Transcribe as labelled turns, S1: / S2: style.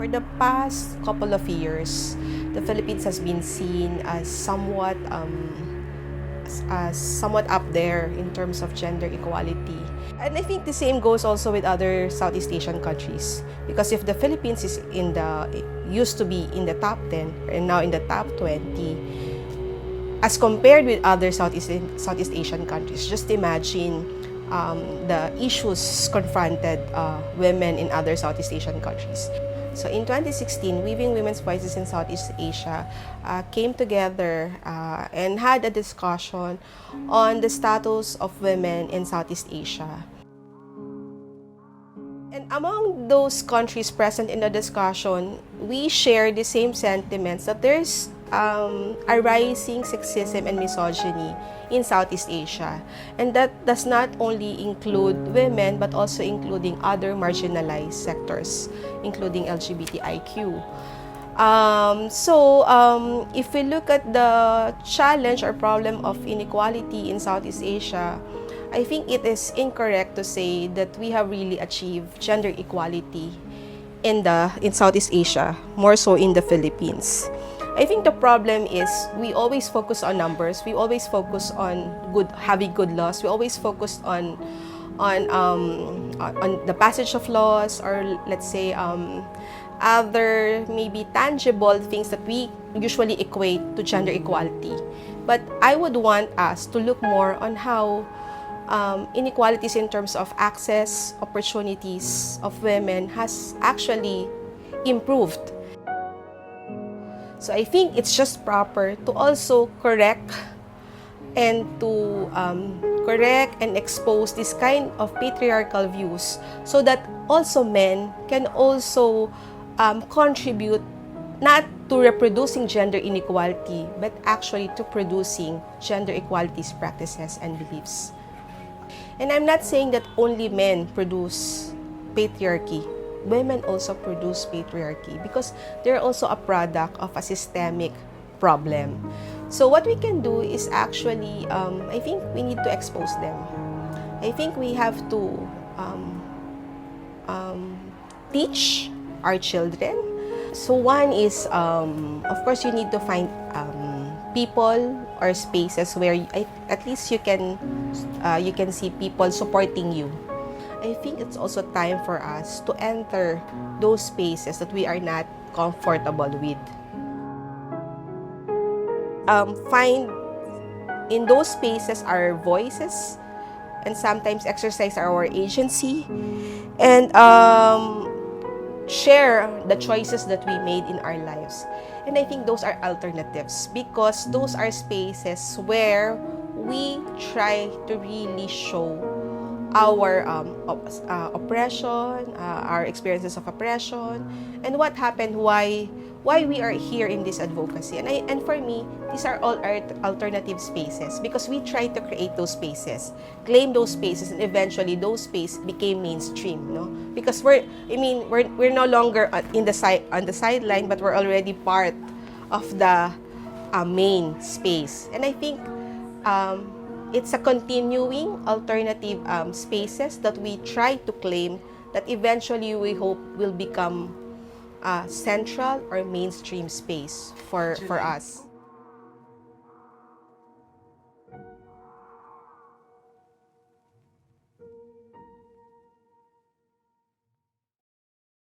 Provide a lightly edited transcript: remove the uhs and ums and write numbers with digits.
S1: For the past couple of years, the Philippines has been seen as somewhat up there in terms of gender equality. And I think the same goes also with other Southeast Asian countries. Because if the Philippines is used to be in the top 10 and now in the top 20, as compared with other Southeast Asian countries, just imagine the issues confronted women in other Southeast Asian countries. So in 2016, Weaving Women's Voices in Southeast Asia came together and had a discussion on the status of women in Southeast Asia. And among those countries present in the discussion, we share the same sentiments that there's a rising sexism and misogyny in Southeast Asia. And that does not only include women, but also including other marginalized sectors, including LGBTIQ. If we look at the challenge or problem of inequality in Southeast Asia, I think it is incorrect to say that we have really achieved gender equality in Southeast Asia, more so in the Philippines. I think the problem is we always focus on numbers. We always focus on having good laws. We always focus on the passage of laws, or let's say other maybe tangible things that we usually equate to gender equality. But I would want us to look more on how inequalities in terms of access, opportunities of women has actually improved. So I think it's just proper to also correct and expose this kind of patriarchal views so that also men can also contribute not to reproducing gender inequality, but actually to producing gender equalities practices and beliefs. And I'm not saying that only men produce patriarchy. Women also produce patriarchy because they're also a product of a systemic problem. So what we can do is actually, I think we need to expose them. I think we have to teach our children. So one is, of course, you need to find people or spaces where at least you can see people supporting you. I think it's also time for us to enter those spaces that we are not comfortable with. Find in those spaces our voices and sometimes exercise our agency and share the choices that we made in our lives. And I think those are alternatives because those are spaces where we try to really show our oppression, our experiences of oppression, and what happened, why we are here in this advocacy. And for me, these are all alternative spaces because we try to create those spaces, claim those spaces, and eventually those spaces became mainstream, no? Because we're no longer on the sideline, but we're already part of the main space. And I think it's a continuing alternative spaces that we try to claim that eventually we hope will become a central or mainstream space for us.